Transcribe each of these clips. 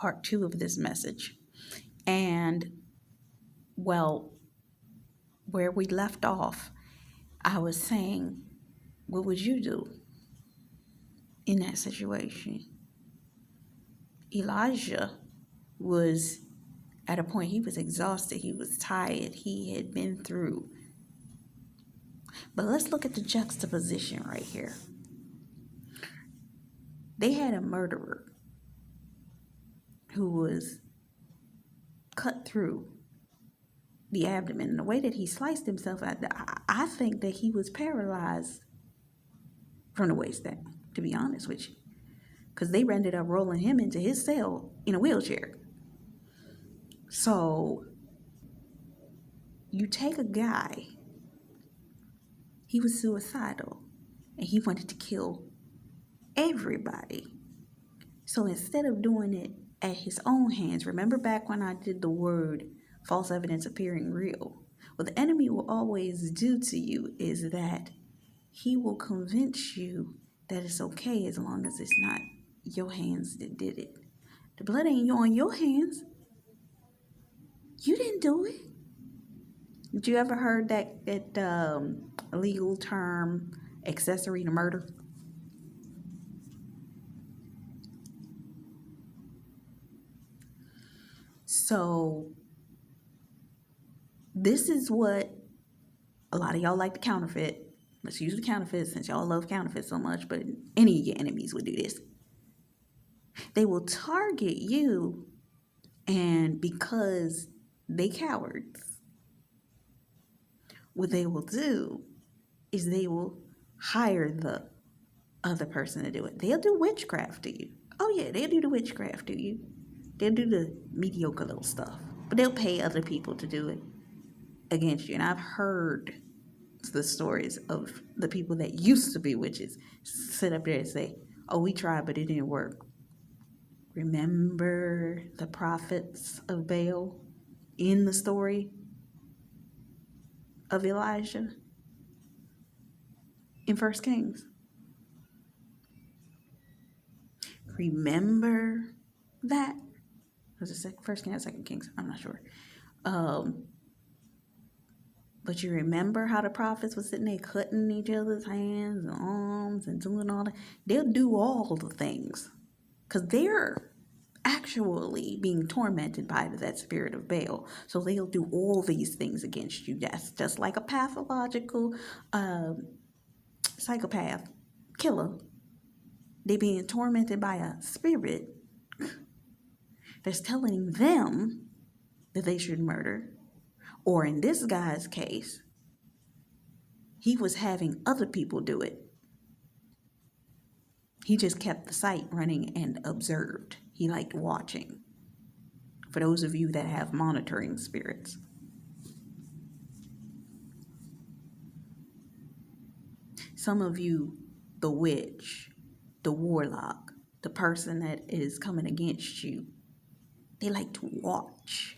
part 2 of this message. And, well, where we left off, I was saying, what would you do in that situation? Elijah was at a point, he was exhausted, he was tired, he had been through. But let's look at the juxtaposition right here. They had a murderer who was cut through the abdomen. And the way that he sliced himself, I think that he was paralyzed from the waist down, to be honest with you. Because they ended up rolling him into his cell in a wheelchair. So you take a guy, he was suicidal, and he wanted to kill everybody. So instead of doing it at his own hands, remember back when I did the word false evidence appearing real? What the enemy will always do to you is that he will convince you that it's okay as long as it's not your hands that did it. The blood ain't on your hands. You didn't do it. Did you ever heard that legal term, accessory to murder? So this is what a lot of y'all like to counterfeit. Let's use the counterfeit since y'all love counterfeit so much, but any of your enemies would do this. They will target you, and because they cowards, what they will do is they will hire the other person to do it. They'll do witchcraft to you. Oh yeah, they'll do the witchcraft to you. They'll do the mediocre little stuff, but they'll pay other people to do it against you. And I've heard the stories of the people that used to be witches sit up there and say, oh, we tried, but it didn't work. Remember the prophets of Baal in the story of Elijah in 1 Kings? Remember that? Was it 1 Kings or 2 Kings? I'm not sure. But you remember how the prophets were sitting there cutting each other's hands and arms and doing all that? They'll do all the things because they're actually being tormented by that spirit of Baal. So they'll do all these things against you. That's just like a pathological psychopath killer. They're being tormented by a spirit that's telling them that they should murder. Or in this guy's case, he was having other people do it. He just kept the site running and observed. He liked watching. For those of you that have monitoring spirits. Some of you, the witch, the warlock, the person that is coming against you, they like to watch.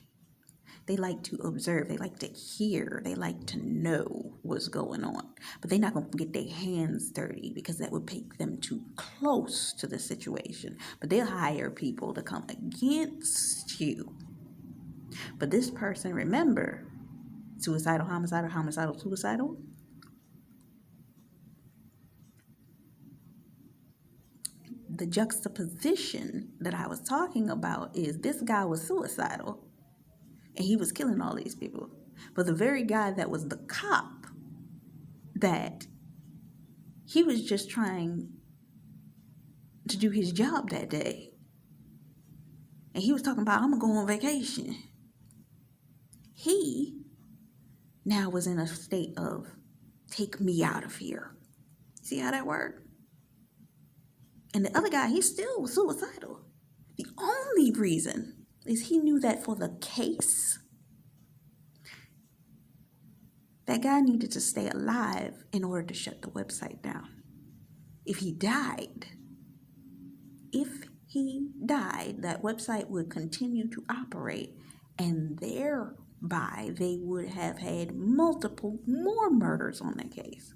They like to observe. They like to hear. They like to know what's going on. But they're not going to get their hands dirty because that would take them too close to the situation. But they'll hire people to come against you. But this person, remember, suicidal, homicidal, homicidal, suicidal. The juxtaposition that I was talking about is this guy was suicidal. And he was killing all these people. But the very guy that was the cop, that he was just trying to do his job that day. And he was talking about, I'm going to go on vacation. He now was in a state of, take me out of here. See how that worked? And the other guy, he still was suicidal. The only reason is he knew that for the case, that guy needed to stay alive in order to shut the website down. If he died, that website would continue to operate, and thereby they would have had multiple more murders on that case.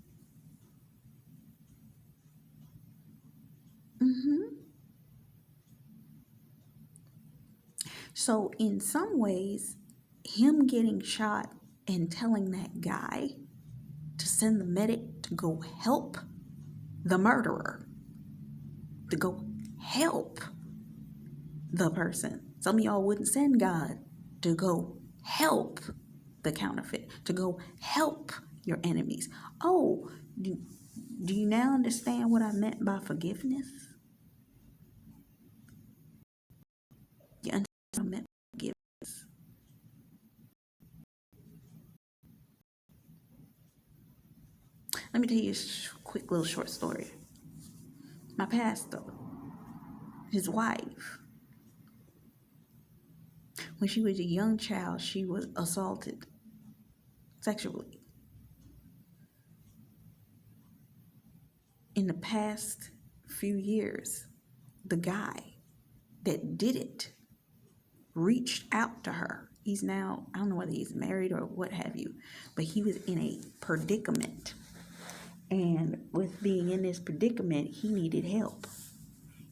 So, in some ways, him getting shot and telling that guy to send the medic to go help the murderer, to go help the person. Some of y'all wouldn't send God to go help the counterfeit, to go help your enemies. Oh, do you now understand what I meant by forgiveness? You understand what I meant by forgiveness? Let me tell you a quick little short story. My pastor, his wife, when she was a young child, she was assaulted sexually. In the past few years, the guy that did it reached out to her. He's now, I don't know whether he's married or what have you, but he was in a predicament. And with being in this predicament, he needed help.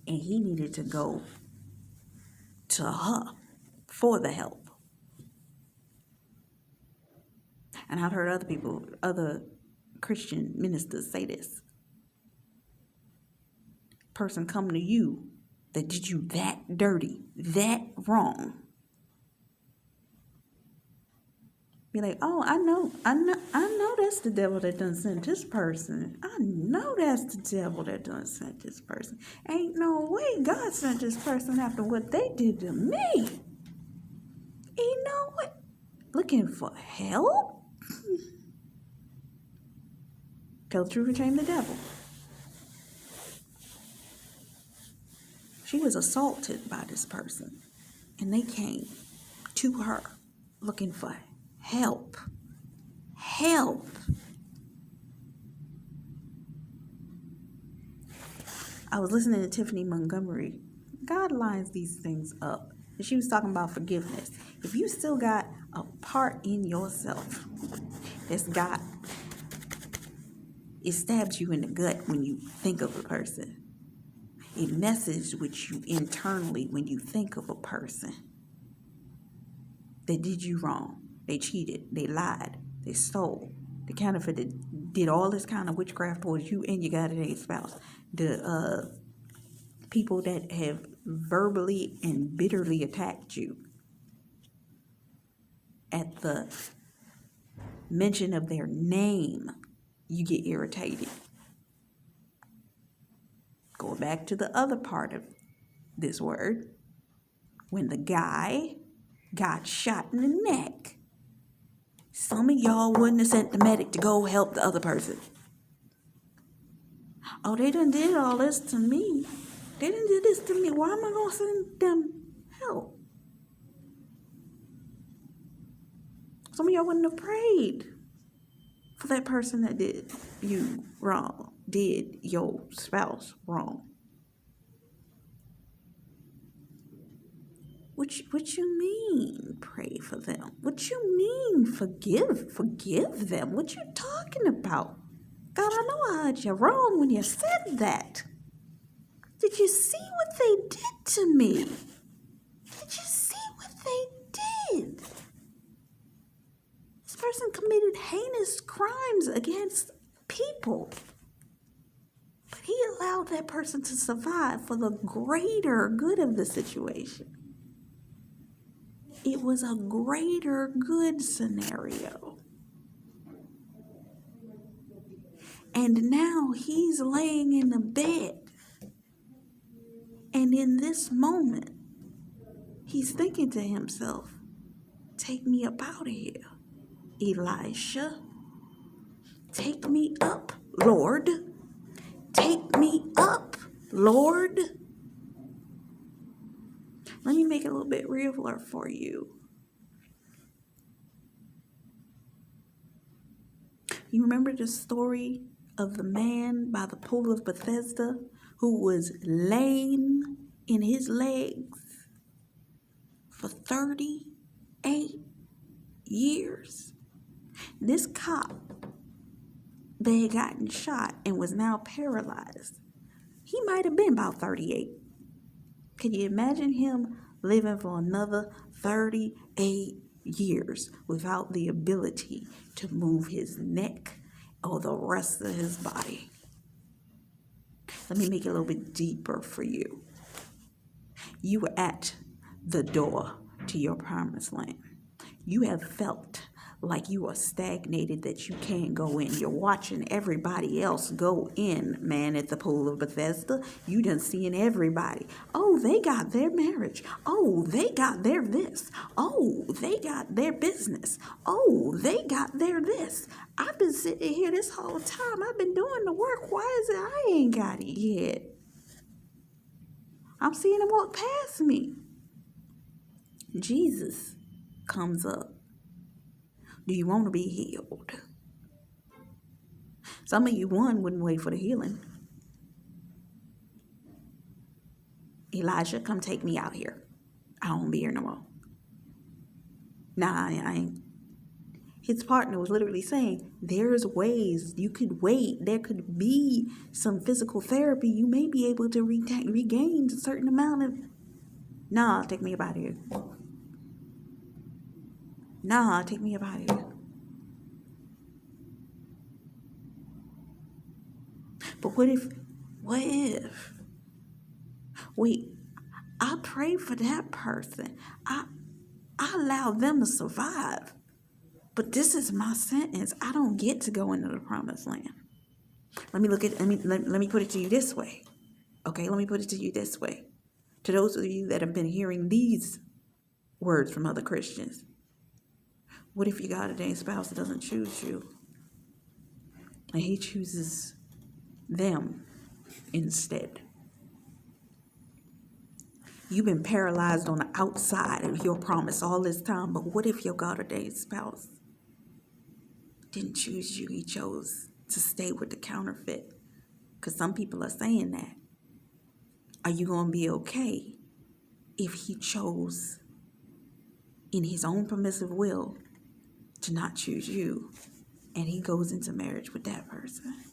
And he needed to go to her for the help. And I've heard other Christian ministers say this. Person come to you that did you that dirty, that wrong. Be like, oh, I know that's the devil that done sent this person. I know that's the devil that done sent this person. Ain't no way God sent this person after what they did to me. Ain't no way. Looking for help? Tell the truth and shame the devil. She was assaulted by this person, and they came to her looking for help. Help. I was listening to Tiffany Montgomery. God lines these things up. And she was talking about forgiveness. If you still got a part in yourself that's got, it stabs you in the gut when you think of a person. It messes with you internally when you think of a person that did you wrong. They cheated, they lied, they stole, they counterfeited, did all this kind of witchcraft towards you and your God-ordained spouse. The people that have verbally and bitterly attacked you. At the mention of their name, you get irritated. Going back to the other part of this word, when the guy got shot in the neck, some of y'all wouldn't have sent the medic to go help the other person. Oh, they done did all this to me. They done did this to me. Why am I going to send them help? Some of y'all wouldn't have prayed for that person that did you wrong, did your spouse wrong. What you mean pray for them? What you mean forgive them? What you talking about? God, I know I heard you wrong when you said that. Did you see what they did to me? Did you see what they did? This person committed heinous crimes against people. But he allowed that person to survive for the greater good of the situation. It was a greater good scenario. And now he's laying in the bed. And in this moment, he's thinking to himself, take me up out of here, Elisha. Take me up, Lord. Take me up, Lord. Let me make it a little bit realer for you. You remember the story of the man by the pool of Bethesda who was lame in his legs for 38 years? This cop that had gotten shot and was now paralyzed, he might have been about 38. Can you imagine him living for another 38 years without the ability to move his neck or the rest of his body. Let me make it a little bit deeper for you. You were at the door to your promised land. You have felt like you are stagnated, that you can't go in. You're watching everybody else go in, man, at the pool of Bethesda. You done seeing everybody. Oh, they got their marriage. Oh, they got their this. Oh, they got their business. Oh, they got their this. I've been sitting here this whole time. I've been doing the work. Why is it I ain't got it yet? I'm seeing them walk past me. Jesus comes up. Do you want to be healed? Some of you, wouldn't wait for the healing. Elijah, come take me out here. I don't want to be here no more. Nah, I ain't. His partner was literally saying, there's ways you could wait. There could be some physical therapy. You may be able to regain a certain amount of... Nah, take me out of here. Nah, take me out of here. But what if, wait, I prayed for that person. I allowed them to survive. But this is my sentence. I don't get to go into the promised land. Let me put it to you this way. Okay, let me put it to you this way. To those of you that have been hearing these words from other Christians. What if your God-ordained spouse doesn't choose you? And he chooses them instead. You've been paralyzed on the outside of your promise all this time, but what if your God-ordained spouse didn't choose you? He chose to stay with the counterfeit. Because some people are saying that. Are you going to be okay if he chose in his own permissive will to not choose you and he goes into marriage with that person?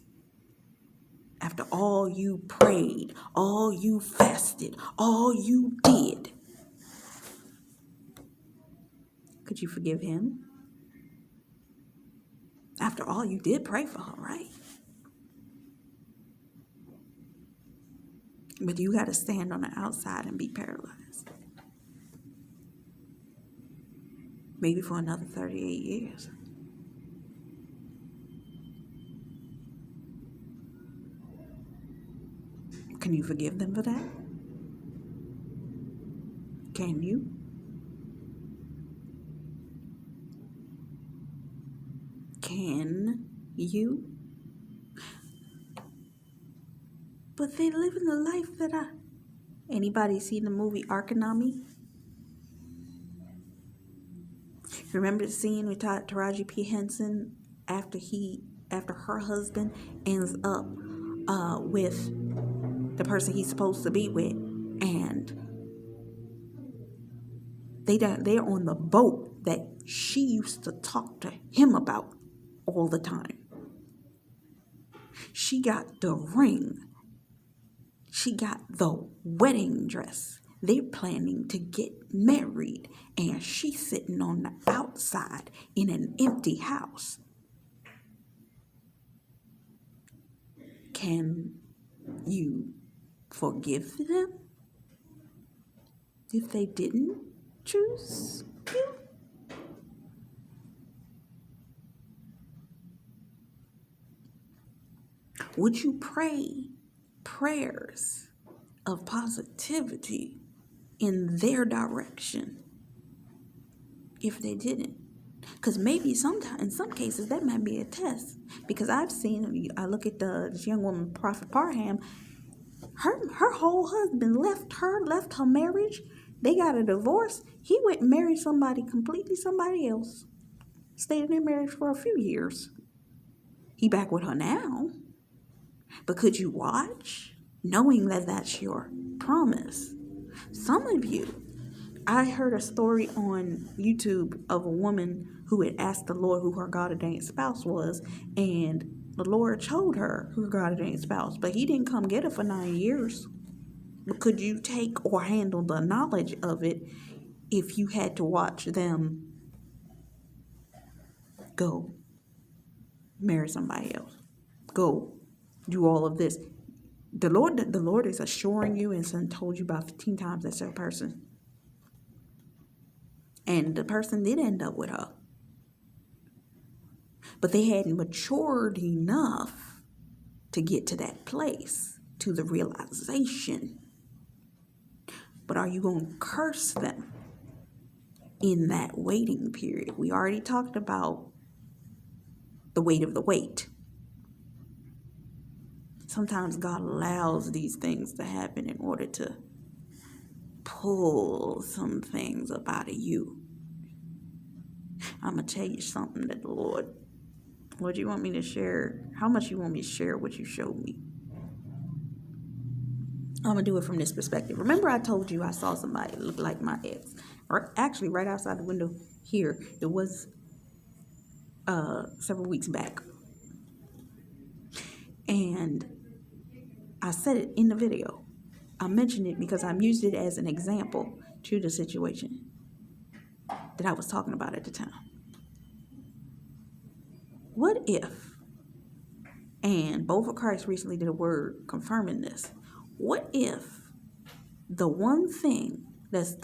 After all you prayed, all you fasted, all you did, could you forgive him? After all you did pray for her, right? But you got to stand on the outside and be paralyzed. Maybe for another 38 years. Can you forgive them for that? Can you? Can you? But they live in the life that Anybody seen the movie Arkanami? Remember the scene with Taraji P. Henson after her husband ends up with the person he's supposed to be with, and they're on the boat that she used to talk to him about all the time. She got the ring. She got the wedding dress. They're planning to get married, and she's sitting on the outside in an empty house. Can you forgive them if they didn't choose you? Would you pray prayers of positivity in their direction if they didn't? Because maybe sometimes, in some cases, that might be a test. Because I look at this young woman, Prophet Parham, her whole husband left her marriage. They got a divorce. He went and married somebody else. Stayed in their marriage for a few years. He back with her now. But could you watch, knowing that that's your promise? Some of you, I heard a story on YouTube of a woman who had asked the Lord who her God-ordained spouse was, and the Lord told her who her God-ordained spouse, but he didn't come get her for 9 years. But could you take or handle the knowledge of it if you had to watch them go marry somebody else? Go do all of this. The Lord is assuring you, and son told you about 15 times that's that person. And the person did end up with her. But they hadn't matured enough to get to that place, to the realization. But are you going to curse them in that waiting period? We already talked about the weight of the wait. Sometimes God allows these things to happen in order to pull some things up out of you. I'm going to tell you something that the Lord, you want me to share? How much you want me to share what you showed me? I'm going to do it from this perspective. Remember I told you I saw somebody look like my ex? Actually, right outside the window here. It was several weeks back. And I said it in the video. I mentioned it because I used it as an example to the situation that I was talking about at the time. What if, and Both of Christ recently did a word confirming this, what if the one thing that's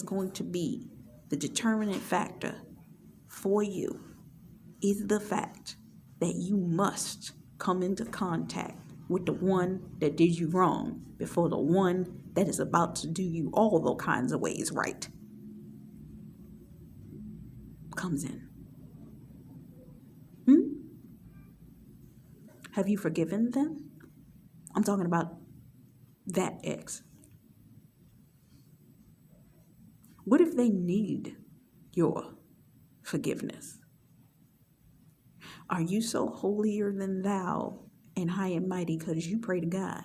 going to be the determinant factor for you is the fact that you must come into contact with the one that did you wrong before the one that is about to do you all those kinds of ways right comes in. Have you forgiven them? I'm talking about that ex. What if they need your forgiveness? Are you so holier than thou and high and mighty because you pray to God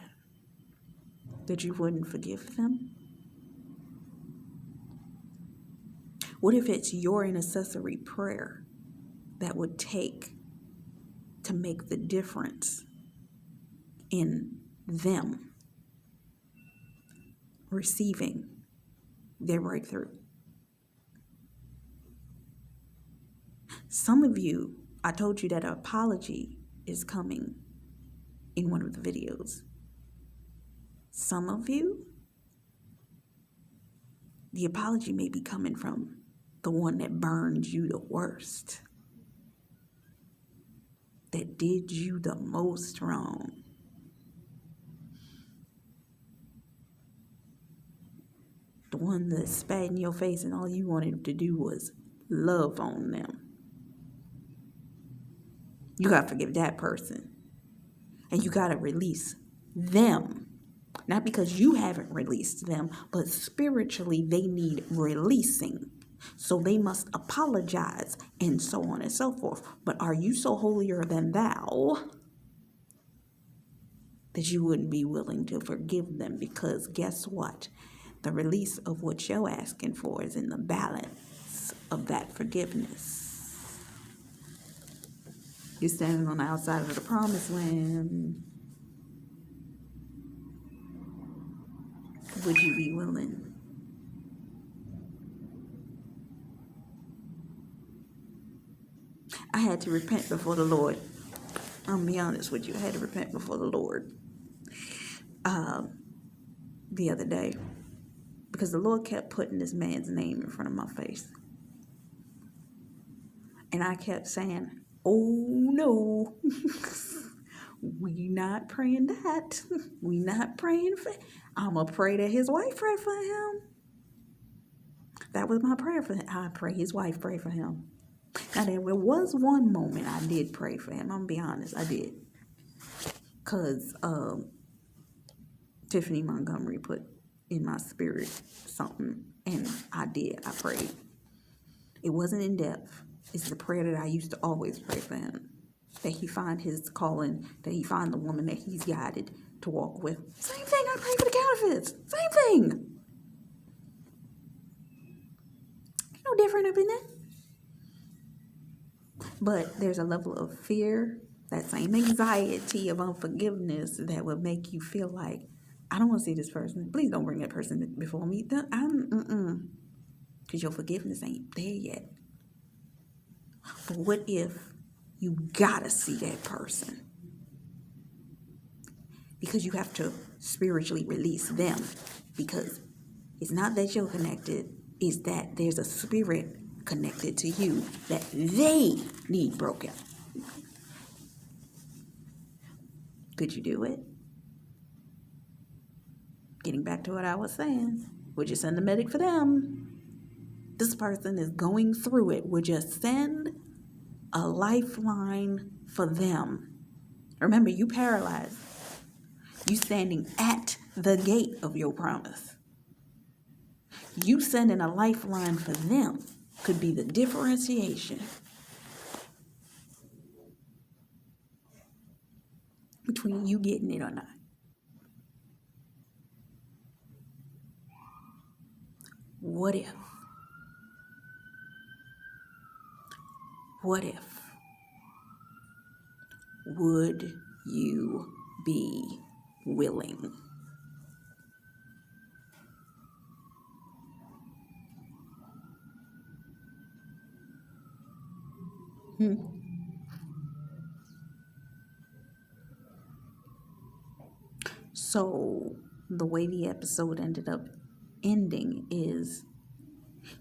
that you wouldn't forgive them? What if it's your intercessory prayer that would take to make the difference in them receiving their breakthrough? Some of you, I told you that an apology is coming in one of the videos. Some of you, the apology may be coming from the one that burned you the worst, that did you the most wrong. The one that spat in your face and all you wanted to do was love on them. You got to forgive that person. And you got to release them. Not because you haven't released them, but spiritually they need releasing. So they must apologize and so on and so forth. But are you so holier than thou that you wouldn't be willing to forgive them? Because guess what? The release of what you're asking for is in the balance of that forgiveness. You're standing on the outside of the promised land. Would you be willing? I had to repent before the Lord. I'm gonna be honest with you. I had to repent before the Lord the other day because the Lord kept putting this man's name in front of my face. And I kept saying, oh no, we not praying that. We not praying for, I'm going to pray that his wife pray for him. That was my prayer for him. I pray his wife pray for him. Now there was one moment I did pray for him. I'm going to be honest, I did. Because Tiffany Montgomery put in my spirit something, and I did. I prayed. It wasn't in depth. It's the prayer that I used to always pray for him. That he find his calling, that he find the woman that he's guided to walk with. Same thing I pray for the counterfeits. Same thing. No different up in that. But there's a level of fear, that same anxiety of unforgiveness that would make you feel like, I don't want to see this person. Please don't bring that person before me. Because your forgiveness ain't there yet. But what if you gotta see that person? Because you have to spiritually release them. Because it's not that you're connected, it's that there's a spirit connected to you that they need broken. Could you do it? Getting back to what I was saying, would you send a medic for them? This person is going through it. Would you send a lifeline for them? Remember, you paralyzed. You standing at the gate of your promise. You sending a lifeline for them could be the differentiation between you getting it or not. What if? What if? Would you be willing? So the way the episode ended up ending is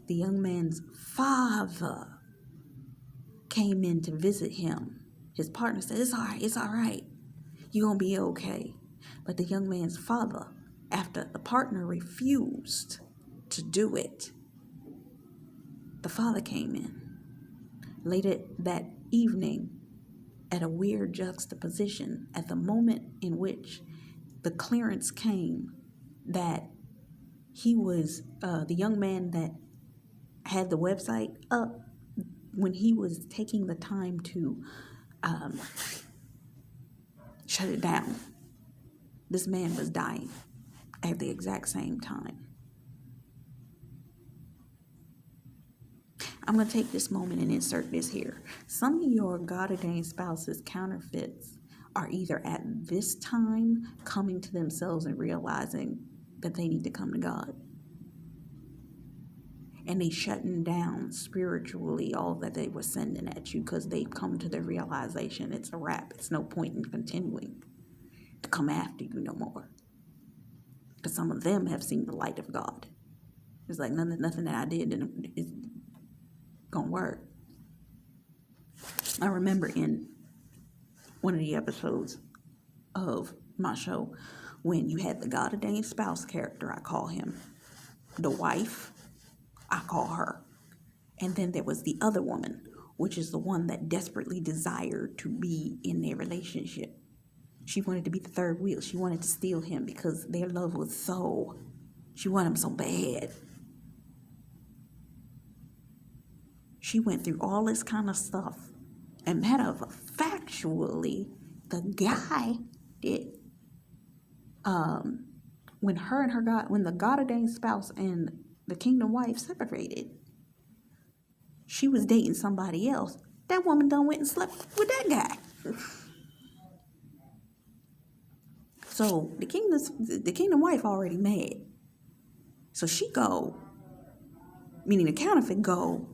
the young man's father came in to visit him. His partner said, it's all right. You're going to be okay. But the young man's father, after the partner refused to do it, the father came in. Later that evening, at a weird juxtaposition, at the moment in which the clearance came that he was the young man that had the website up, when he was taking the time to shut it down, this man was dying at the exact same time. I'm going to take this moment and insert this here. Some of your God-ordained spouses' counterfeits are either at this time coming to themselves and realizing that they need to come to God. And they shutting down spiritually all that they were sending at you because they've come to the realization it's a wrap. It's no point in continuing to come after you no more. Because some of them have seen the light of God. It's like nothing that I did is gonna work. I remember in one of the episodes of my show when you had the God-ordained spouse character, I call him. The wife, I call her. And then there was the other woman, which is the one that desperately desired to be in their relationship. She wanted to be the third wheel. She wanted to steal him because their love was so, she wanted him so bad. She went through all this kind of stuff. And matter of factually, the guy did, when the God-ordained spouse and the kingdom wife separated, she was dating somebody else. That woman done went and slept with that guy. So the kingdom wife already mad. So she go, meaning the counterfeit go,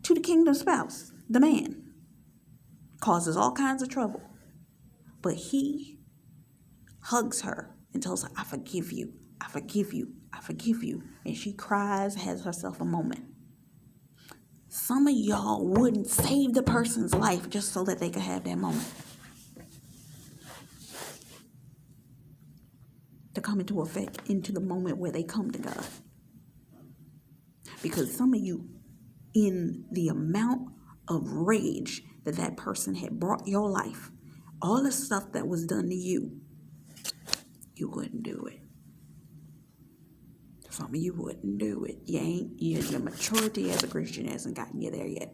to the kingdom spouse, the man. Causes all kinds of trouble. But he hugs her and tells her, I forgive you, I forgive you, I forgive you. And she cries, has herself a moment. Some of y'all wouldn't save the person's life just so that they could have that moment. To come into effect, into the moment where they come to God. Because some of you, in the amount of rage that person had brought your life, all the stuff that was done to you, you wouldn't do it. Some of you wouldn't do it. Your maturity as a Christian hasn't gotten you there yet.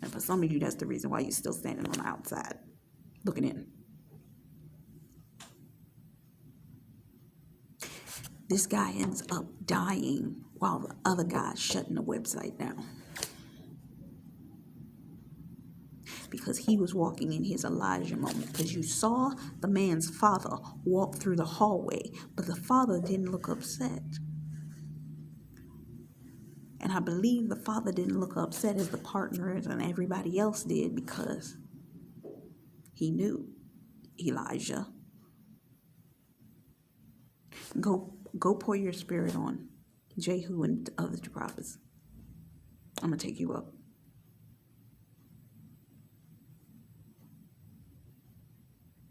And for some of you, that's the reason why you're still standing on the outside, looking in. This guy ends up dying while the other guy's shutting the website down. because he was walking in his Elijah moment. Because you saw the man's father walk through the hallway, but the father didn't look upset. And I believe the father didn't look upset as the partners and everybody else did, because he knew Elijah. Go pour your spirit on Jehu and the other two prophets. I'm going to take you up.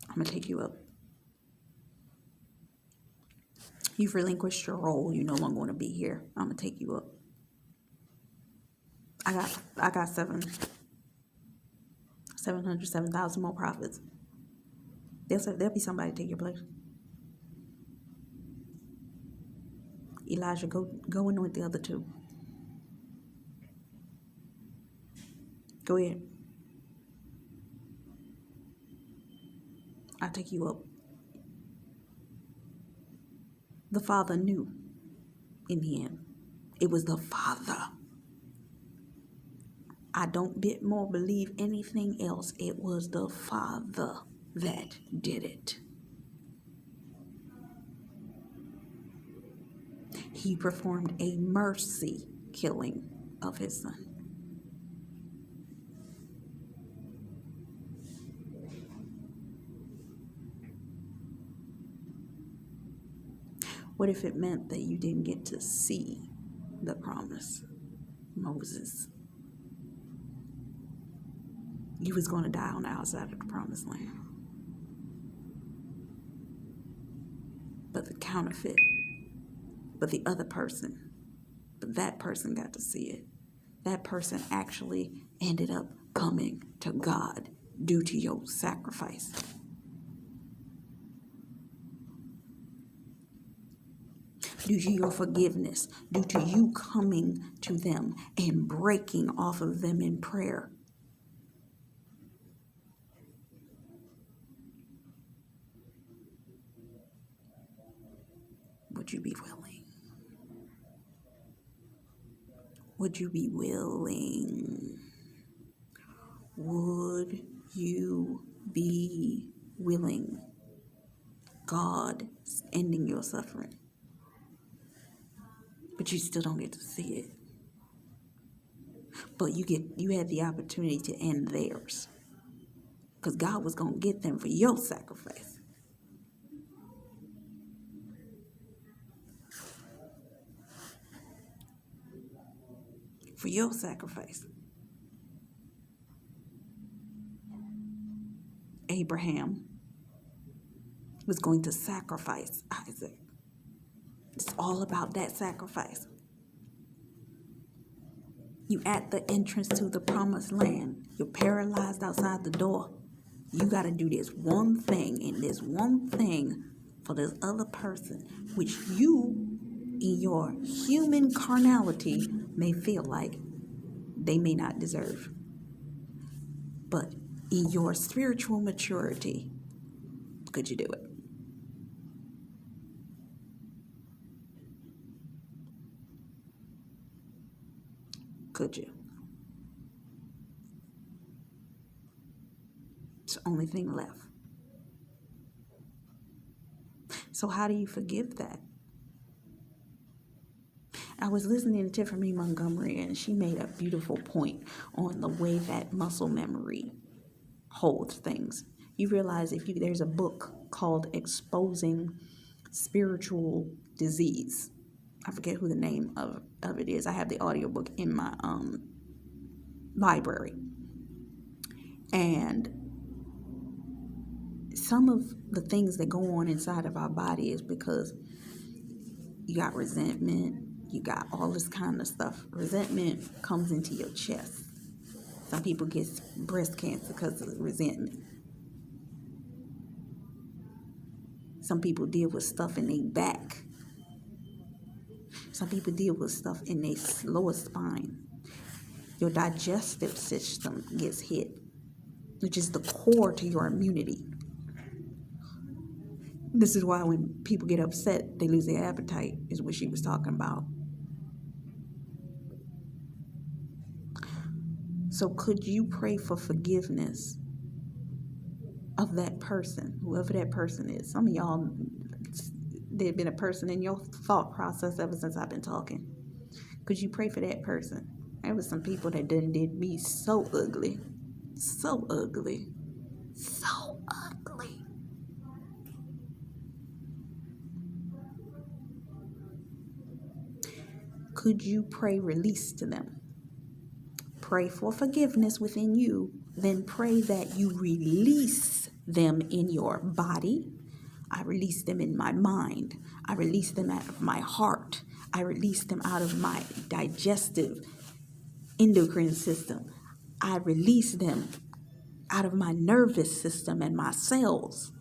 I'm going to take you up. You've relinquished your role. You no longer want to be here. I'm going to take you up. I got 707,000 more prophets. There'll be somebody to take your place. Elijah, go anoint the other two. Go ahead. I'll take you up. The Father knew in the end. It was the Father. I don't bit more believe anything else. It was the Father that did it. He performed a mercy killing of his son. What if it meant that you didn't get to see the promise? Moses. You was going to die on the outside of the promised land. But the counterfeit, but the other person, but that person got to see it. That person actually ended up coming to God due to your sacrifice. Due to your forgiveness, due to you coming to them and breaking off of them in prayer. Would you be willing? Would you be willing? Would you be willing? God is ending your suffering. But you still don't get to see it. But you had the opportunity to end theirs. Because God was going to get them for your sacrifice. For your sacrifice. Abraham was going to sacrifice Isaac. It's all about that sacrifice. You at the entrance to the promised land. You're paralyzed outside the door. You got to do this one thing, and this one thing for this other person, which you, in your human carnality, may feel like they may not deserve. But in your spiritual maturity, could you do it? Could you? It's the only thing left. So how do you forgive that? I was listening to Tiffany Montgomery, and she made a beautiful point on the way that muscle memory holds things. You realize there's a book called Exposing Spiritual Disease. I forget who the name of it is. I have the audiobook in my library. And some of the things that go on inside of our body is because you got resentment, you got all this kind of stuff. Resentment comes into your chest. Some people get breast cancer because of resentment. Some people deal with stuff in their back. Some people deal with stuff in their lower spine. Your digestive system gets hit, which is the core to your immunity. This is why when people get upset, they lose their appetite, is what she was talking about. So could you pray for forgiveness of that person, whoever that person is? Some of y'all, there's been a person in your thought process ever since I've been talking. Could you pray for that person? There was some people that done did me so ugly. So ugly. So ugly. Could you pray release to them? Pray for forgiveness within you, then pray that you release them in your body. I release them in my mind. I release them out of my heart. I release them out of my digestive endocrine system. I release them out of my nervous system and my cells.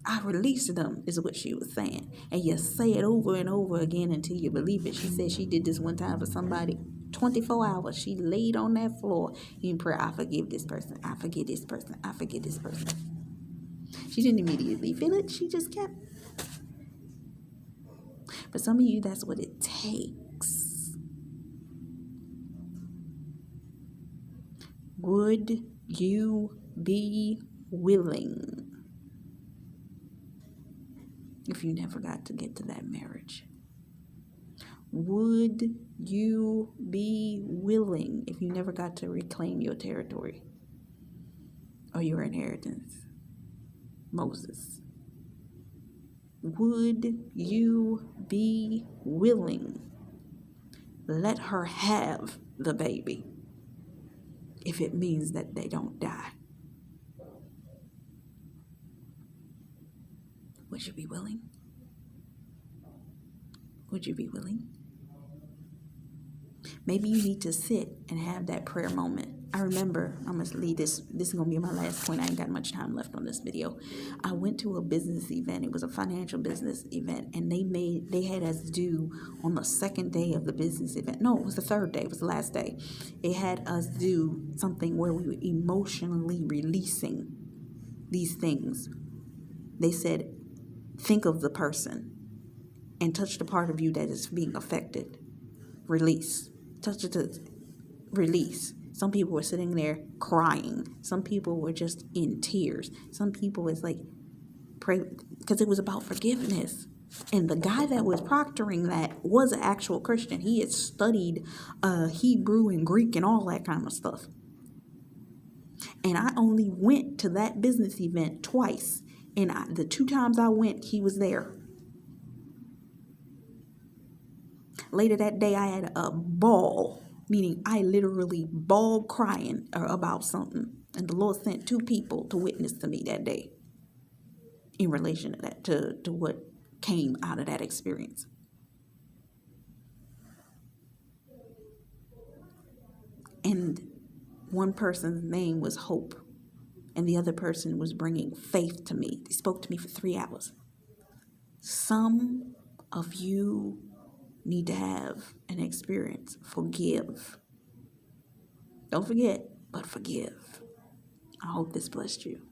I release them, is what she was saying. And you say it over and over again until you believe it. She said she did this one time for somebody. 24 hours. She laid on that floor in prayer. I forgive this person. I forgive this person. I forgive this person. She didn't immediately feel it. She just kept. For some of you, that's what it takes. Would you be willing, if you never got to get to that marriage? Would you be willing, if you never got to reclaim your territory or your inheritance? Moses. Would you be willing? Let her have the baby if it means that they don't die. Would you be willing? Would you be willing? Maybe you need to sit and have that prayer moment. I remember, I'm going to leave this. This is going to be my last point. I ain't got much time left on this video. I went to a business event. It was a financial business event. And they had us do on the second day of the business event. No, it was the third day. It was the last day. They had us do something where we were emotionally releasing these things. They said, think of the person and touch the part of you that is being affected. Release. Touch it to release. Some people were sitting there crying. Some people were just in tears. Some people is like, pray, because it was about forgiveness. And the guy that was proctoring that was an actual Christian. He had studied Hebrew and Greek and all that kind of stuff. And I only went to that business event twice. And the 2 times I went, he was there. Later that day, I had a bawl, meaning I literally bawled crying about something. And the Lord sent 2 people to witness to me that day in relation to that, to what came out of that experience. And one person's name was Hope, and the other person was bringing faith to me. They spoke to me for 3 hours. Some of you need to have an experience. Forgive. Don't forget, but forgive. I hope this blessed you.